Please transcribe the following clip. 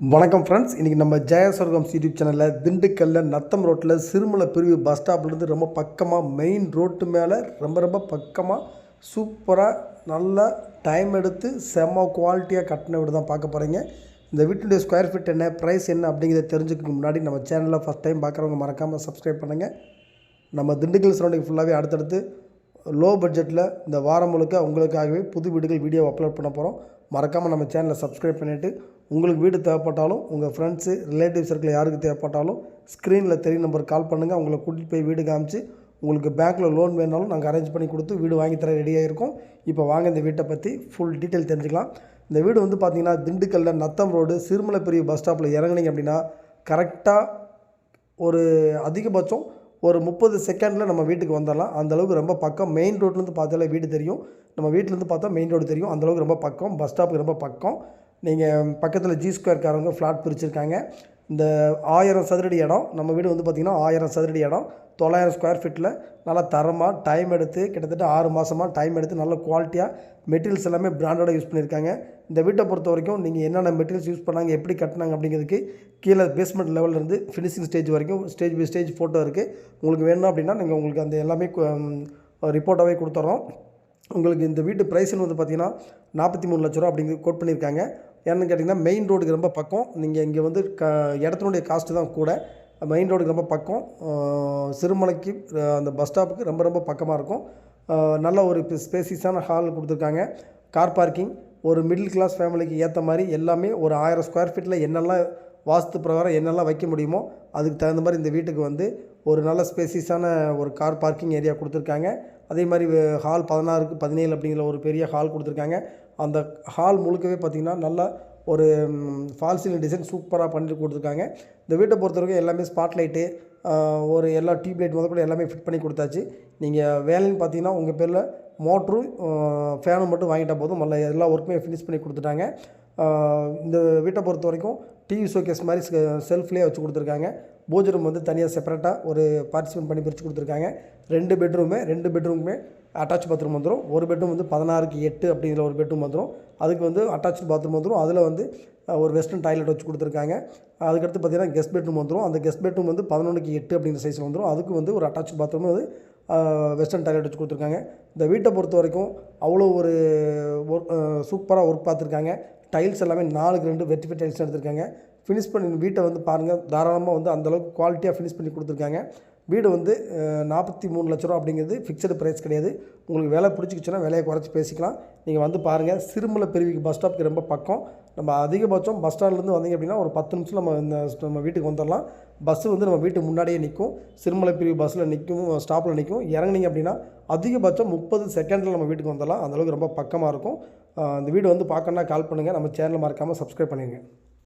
வணக்கம் ஃப்ரெண்ட்ஸ். இன்றைக்கி நம்ம ஜெயஸ்வர்கம்ஸ் யூடியூப் சேனலில் திண்டுக்கல்லில் நத்தம் ரோட்டில் சிறுமலை பிரிவு பஸ் ஸ்டாப்லேருந்து ரொம்ப பக்கமாக மெயின் ரோட்டு மேலே ரொம்ப பக்கமாக சூப்பராக நல்ல டைம் எடுத்து செம்ம குவாலிட்டியாக கட்டின வீடு தான் பார்க்க போகிறீங்க. இந்த வீட்டுடைய ஸ்கொயர் ஃபீட் என்ன, ப்ரைஸ் என்ன அப்படிங்கிறத தெரிஞ்சுக்க முன்னாடி நம்ம சேனலில் ஃபஸ்ட் டைம் பார்க்குறவங்க மறக்காமல் சப்ஸ்கிரைப் பண்ணுங்கள். நம்ம திண்டுக்கல் சரௌண்டிங் ஃபுல்லாகவே அடுத்தடுத்து லோ பட்ஜெட்டில் இந்த வாரம் முழுக்க உங்களுக்காகவே புது வீடுகள் வீடியோ அப்லோட் பண்ண போகிறோம். மறக்காமல் நம்ம சேனலை சப்ஸ்கிரைப் பண்ணிவிட்டு உங்களுக்கு வீடு தேவைப்பட்டாலும் உங்கள் ஃப்ரெண்ட்ஸு ரிலேட்டிவ் சர்க்கிள் யாருக்கு தேவைப்பட்டாலும் ஸ்க்ரீனில் தெரிய நம்பர் கால் பண்ணுங்கள். உங்களை கூட்டிகிட்டு போய் வீடு காமிச்சு உங்களுக்கு பேங்க்கில் லோன் வேணாலும் நாங்கள் அரேஞ்ச் பண்ணி கொடுத்து வீடு வாங்கி தர ரெடியாக இருக்கோம். இப்போ வாங்க இந்த வீட்டை பற்றி ஃபுல் டீட்டெயில் தெரிஞ்சுக்கலாம். இந்த வீடு வந்து பார்த்திங்கன்னா திண்டுக்கல்லில் நத்தம் ரோடு சிறுமலை பிரிவு பஸ் ஸ்டாப்பில் இறங்குனீங்க அப்படின்னா கரெக்டாக ஒரு அதிகபட்சம் ஒரு 30 செகண்டில் நம்ம வீட்டுக்கு வந்துடலாம். அந்தளவுக்கு ரொம்ப பக்கம். மெயின் ரோட்லேருந்து பார்த்தாலே வீடு தெரியும், நம்ம வீட்டிலேருந்து பார்த்தா மெயின் ரோடு தெரியும். அந்தளவுக்கு ரொம்ப பக்கம், பஸ் ஸ்டாப்புக்கு ரொம்ப பக்கம். நீங்கள் பக்கத்தில் ஜி ஸ்கொயர்காரங்க ஃப்ளாட் பிரிச்சுருக்காங்க. இந்த 1000 சதுரடி இடம், நம்ம வீடு வந்து பார்த்திங்கன்னா 1000 சதுரடி இடம் 900 ஸ்கொயர் ஃபீட்டில் நல்லா தரமாக டைம் எடுத்து கிட்டத்தட்ட 6 மாதமாக டைம் எடுத்து நல்ல குவாலிட்டியாக மெட்டீரியல்ஸ் எல்லாமே பிராண்டடாக யூஸ் பண்ணியிருக்காங்க. இந்த வீட்டை பொறுத்த வரைக்கும் நீங்கள் என்னென்ன மெட்டீரியல்ஸ் யூஸ் பண்ணாங்க, எப்படி கட்டினாங்க அப்படிங்கிறதுக்கு கீழே பேஸ்மெண்ட் லெவல்லேருந்து ஃபினிஷிங் ஸ்டேஜ் வரைக்கும் ஸ்டேஜ் பை ஸ்டேஜ் ஃபோட்டோ இருக்குது. உங்களுக்கு வேணும் அப்படின்னா நீங்கள் உங்களுக்கு அந்த எல்லாமே ரிப்போர்ட்டாகவே கொடுத்துட்றோம். உங்களுக்கு இந்த வீட்டு ப்ரைஸ்னு வந்து பார்த்திங்கன்னா 43 லட்ச ரூபா அப்படிங்கிற கோட் பண்ணியிருக்காங்க. ஏன்னு கேட்டிங்கன்னா மெயின் ரோடுக்கு ரொம்ப பக்கம். நீங்கள் இங்கே வந்து இடத்தினுடைய காஸ்ட்டு தான் கூட. மெயின் ரோடுக்கு ரொம்ப பக்கம். சிறுமலைக்கு அந்த பஸ் ஸ்டாப்புக்கு ரொம்ப பக்கமாக இருக்கும். நல்ல ஒரு ஸ்பேசியஸான ஹால் கொடுத்துருக்காங்க. கார் பார்க்கிங், ஒரு மிடில் கிளாஸ் ஃபேமிலிக்கு ஏற்ற மாதிரி எல்லாமே ஒரு 1000 ஸ்கொயர் ஃபீட்டில் என்னெல்லாம் வாஸ்து பிரகாரம் என்னெல்லாம் வைக்க முடியுமோ அதுக்கு தகுந்த மாதிரி இந்த வீட்டுக்கு வந்து ஒரு நல்ல ஸ்பேசியஸான ஒரு கார் பார்க்கிங் ஏரியா கொடுத்துருக்காங்க. அதே மாதிரி ஹால் 16க்கு 17 அப்படிங்கிற ஒரு பெரிய ஹால் கொடுத்துருக்காங்க. அந்த ஹால் முழுக்கவே பார்த்திங்கன்னா நல்லா ஒரு ஃபால் சீலிங் டிசைன் சூப்பராக பண்ணிட்டு கொடுத்துருக்காங்க. இந்த வீட்டை பொறுத்த வரைக்கும் எல்லாமே ஸ்பாட் லைட்டு, ஒரு எல்லா டியூப் லைட் முதல் கூட எல்லாமே ஃபிட் பண்ணி கொடுத்தாச்சு. நீங்கள் வேலைன்னு பார்த்தீங்கன்னா உங்கள் பேரில் மோட்ரும் ஃபேனும் மட்டும் வாங்கிட்டால் போதும். மல்ல எல்லா ஒர்க்குமே ஃபினிஷ் பண்ணி கொடுத்துட்டாங்க. இந்த வீட்டை பொறுத்த வரைக்கும் டிவி ஷோகேஸ் மாதிரி செல்ஃப்லேயே வச்சு கொடுத்துருக்காங்க. பூஜை ரூம் வந்து தனியாக செப்பரேட்டாக ஒரு பார்ட்டிசிபேட் பண்ணி பிரித்து கொடுத்துருக்காங்க. 2 பெட்ரூமுமே அட்டாச் பாத்ரூம் வந்துடும். ஒரு பெட்ரூம் வந்து 16க்கு 8 அப்படிங்கிற ஒரு பெட்ரூம் வந்துடும். அதுக்கு வந்து அட்டாச் பாத்ரூம் வந்துடும். அதில் வந்து ஒரு வெஸ்டர்ன் டாய்லெட் வச்சு கொடுத்துருக்காங்க. அதுக்கடுத்து பார்த்திங்கன்னா கெஸ்ட் பெட்ரூம் வந்துடும். அந்த கெஸ்ட் பெட்ரூம் வந்து 11க்கு 8 அப்படிங்கிற சைஸில் வந்துடும். அதுக்கு வந்து ஒரு அட்டாச் பாத்ரூம் வந்து வெஸ்டர்ன் டாய்லெட் வச்சு கொடுத்துருக்காங்க. இந்த வீட்டை பொறுத்த வரைக்கும் அவ்வளோ ஒரு சூப்பராக ஒர்க் பார்த்துருக்காங்க. டைல்ஸ் எல்லாமே 4க்கு 2 வெர்டிஃபை டைல்ஸ் எடுத்திருக்காங்க. ஃபினிஷ் பண்ணி வீட்டை வந்து பாருங்கள், தாராளமாக வந்து அந்தளவுக்கு குவாலிட்டியாக ஃபினிஷ் பண்ணி கொடுத்துருக்காங்க. வீடு வந்து 43 லட்ச ரூபா அப்படிங்கிறது ஃபிக்ஸடு ப்ரைஸ் கிடையாது. உங்களுக்கு விலை பிடிச்சிக்கிச்சுன்னா விலையை குறைச்சி பேசிக்கலாம். நீங்கள் வந்து பாருங்கள், சிறுமலை பிரிவுக்கு பஸ் ஸ்டாப்புக்கு ரொம்ப பக்கம். நம்ம அதிகபட்சம் பஸ் ஸ்டாண்ட்லேருந்து வந்தீங்க அப்படின்னா ஒரு 10 நிமிஷம் நம்ம வீட்டுக்கு வந்துடலாம். பஸ்ஸு வந்து நம்ம வீட்டுக்கு முன்னாடியே நிற்கும். சிறுமலை பிரிவு பஸ்ஸில் நிற்கும், ஸ்டாப்பில் நிற்கும். இறங்குனீங்க அப்படின்னா அதிகபட்சம் 30 செகண்டில் நம்ம வீட்டுக்கு வந்துடலாம். அந்தளவுக்கு ரொம்ப பக்கமாக இருக்கும். இந்த வீடு வந்து பார்க்கணுன்னா கால் பண்ணுங்கள். நம்ம சேனலை மறக்காமல் சப்ஸ்கிரைப் பண்ணிடுங்க.